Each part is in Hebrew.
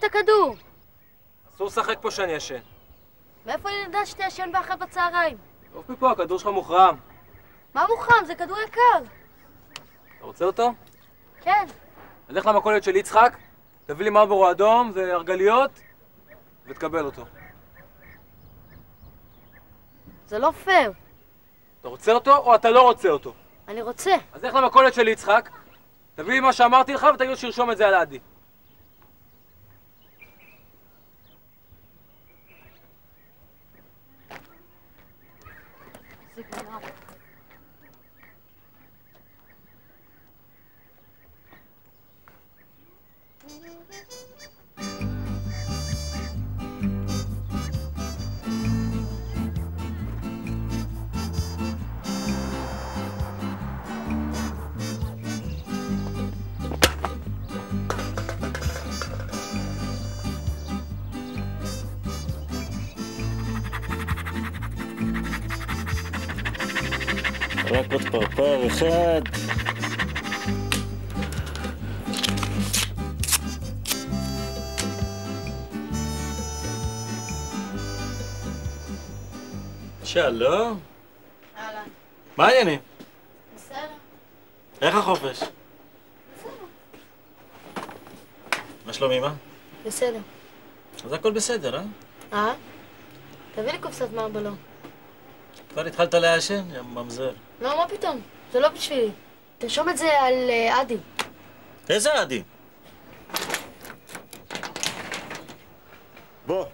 את הכדור. אסור לשחק פה שאני ישן. מאיפה אני יודע שאתה ישן באחד בצהריים? טוב מפה, הכדור שלך מוחרם. מה מוכרם? זה כדור יקר. אתה רוצה אותו? כן. נלך למכולת של יצחק, תביא לי מרלבורו אדום והרגליות, ותקבל אותו. זה לא פייר. אתה רוצה אותו או אתה לא רוצה אותו? אני רוצה. אז לך למכולת של יצחק, תביא לי מה שאמרתי לך ותגיד לו שירשום את זה על עדי. זה גנב. רק עוד פרפר אחד. שלום. אהלן. מה העניינים? בסדר. איך החופש? בסדר. מה שלום אמא? בסדר. אז הכל בסדר, אה? אה? תביא לי קופסת מרבלו. כבר התחלת לעשן, יא ממזר. לא, מה פתאום? זה לא בשבילי. תרשום את זה על עדי. איזה עדי? בוא.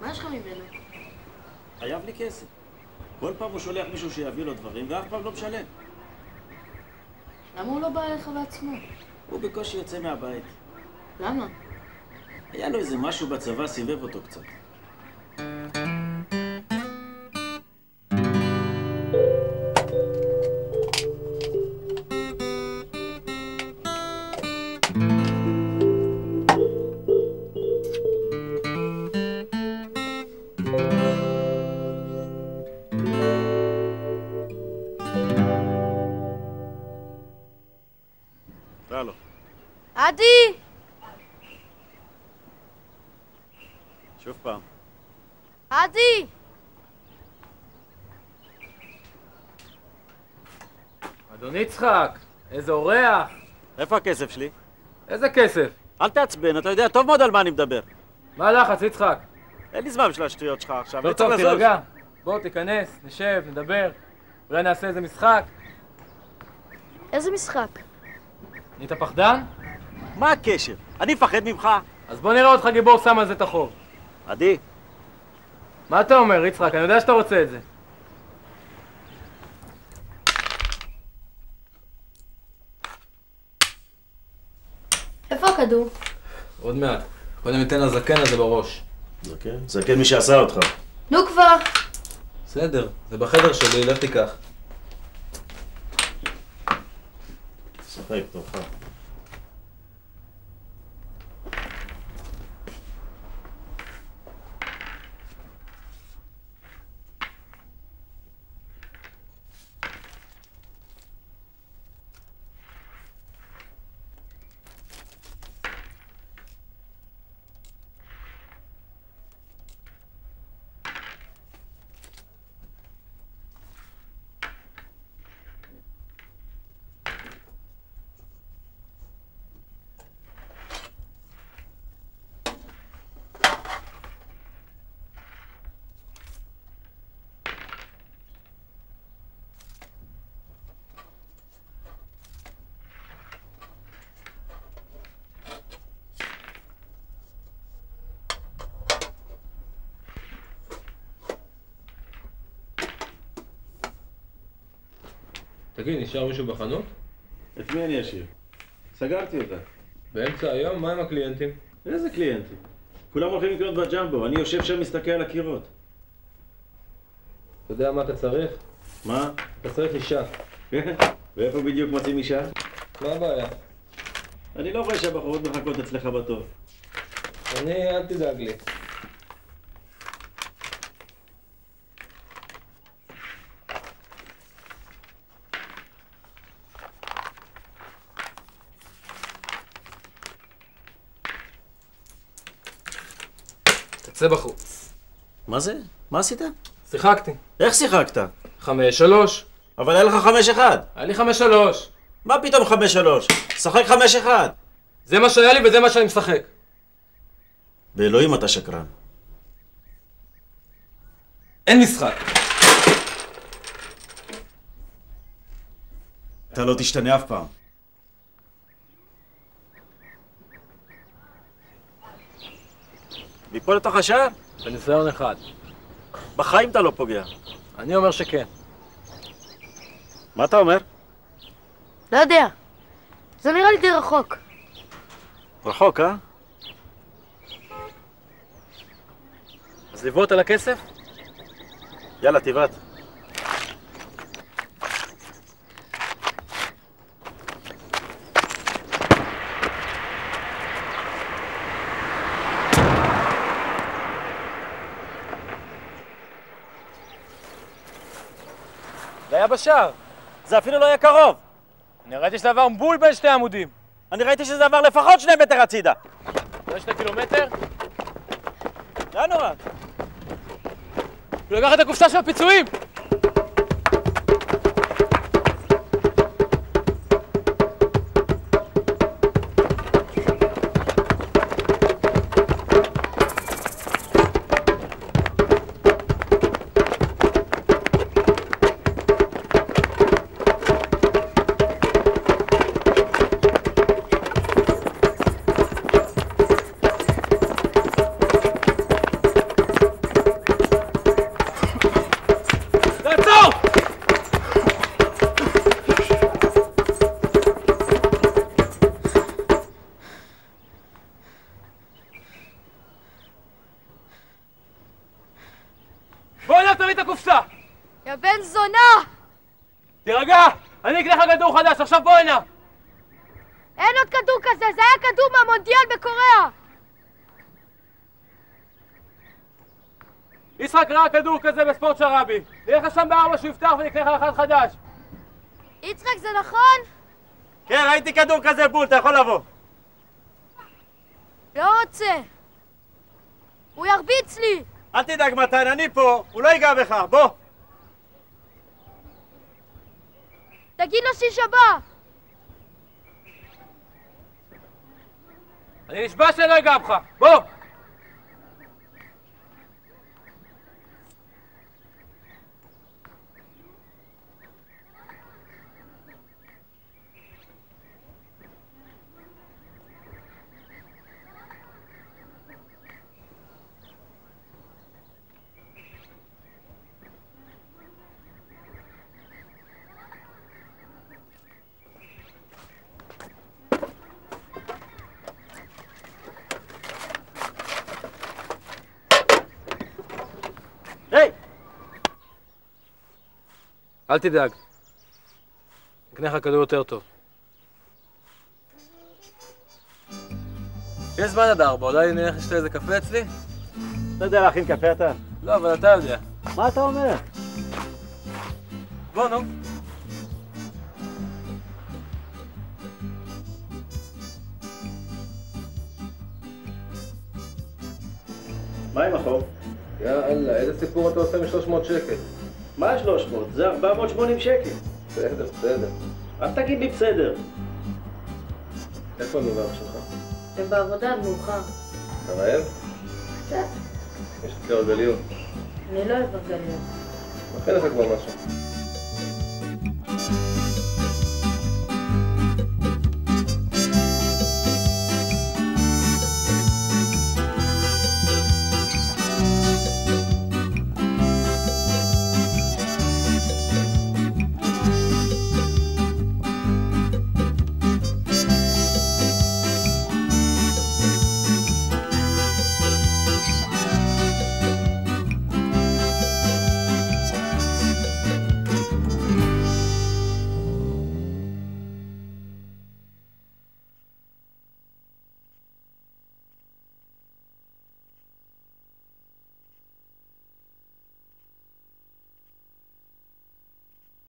מה יש לך ממנו? חייב לי כסף. כל פעם הוא שולח מישהו שיביא לו דברים, ואף פעם לא משלם. למה הוא לא בא אליך בעצמו? הוא בקושי יוצא מהבית. למה? היה לו איזה משהו בצבא, סיבב אותו קצת. הלו. עדי! שוב פעם. עדי! אדון יצחק, איזה אורח. איפה הכסף שלי? איזה כסף? אל תעצבן, אתה יודע טוב מאוד על מה אני מדבר. מה הלחץ, יצחק? אין לי זמן בשביל השטויות שלך עכשיו. לא אני צריך טוב, לזוז. תירגע. בוא, תיכנס, נשב, נדבר. אולי נעשה איזה משחק. איזה משחק? נהיית פחדן? מה הקשר? אני מפחד ממך. אז בוא נראה אותך גיבור שם על זה את החוב. עדי. מה אתה אומר, יצחק? אני יודע שאתה רוצה את זה. איפה הכדור? עוד מעט. קודם ניתן לזקן הזה בראש. זקן? זקן מי שעשה אותך. נו כבר! בסדר, זה בחדר שלי, לך תיקח. שחק, תורך. תגיד, נשאר מישהו בחנות? את מי אני אשאיר? סגרתי אותה. באמצע היום? מה עם הקליינטים? איזה קליינטים? כולם הולכים לקנות בג'מבו, אני יושב שם מסתכל על הקירות. אתה יודע מה אתה צריך? מה? אתה צריך אישה. ואיפה בדיוק מוצאים אישה? מה הבעיה? אני לא רואה שהבחורות מחכות אצלך בתור. אל תדאג לי. צא בחוץ. מה זה? מה עשית? שיחקתי. איך שיחקת? 5-3. אבל היה לך 5-1. היה לי 5-3. מה פתאום 5-3? שחק 5-1. זה מה שהיה לי וזה מה שאני משחק. באלוהים אתה שקרן. אין משחק. אתה לא תשתנה אף פעם. ליפול לתוך השער? בניסיון אחד. בחיים אתה לא פוגע. אני אומר שכן. מה אתה אומר? לא יודע. זה נראה לי די רחוק. רחוק, אה? אז לבעוט על הכסף? יאללה, תבעט. זה היה בשער. זה אפילו לא היה קרוב. אני ראיתי שזה עבר בול בין שתי עמודים. אני ראיתי שזה עבר לפחות 2 מטר הצידה. זה 2 קילומטר? לאן הוא רץ? הוא לקח את הקופסה של הפיצויים! בוא אליו, תביא את הקופסה! יא בן זונה! תירגע! אני אקנה לך כדור חדש, עכשיו בוא הנה! אין עוד כדור כזה, זה היה כדור מהמונדיאל בקוריאה! יצחק ראה כדור כזה בספורט שרבי. נלך לשם ב4 שהוא יפתח ונקנה לך אחד חדש. יצחק, זה נכון? כן, ראיתי כדור כזה בול, אתה יכול לבוא. לא רוצה. הוא ירביץ לי! אל תדאג מתן, אני פה, הוא לא ייגע בך, בוא. תגיד לו שישבע! אני נשבע שאני לא אגע בך, בוא! היי! אל תדאג. נקנה לך כדור יותר טוב. יש זמן עד 4, אולי נלך לשתה איזה קפה אצלי? אתה יודע להכין קפה אתה? לא, אבל אתה יודע. מה אתה אומר? בוא, נו. מה עם החוב? יאללה, איזה סיפור אתה עושה מ-300 שקל? מה 300? זה 480 שקל. בסדר, בסדר. אל תגיד לי בסדר. איפה המברך שלך? הם בעבודה עד מאוחר. אתה רעב? קצת. יש לי הרגליות. אני לא אוהב הרגליות. מכין לך כבר משהו.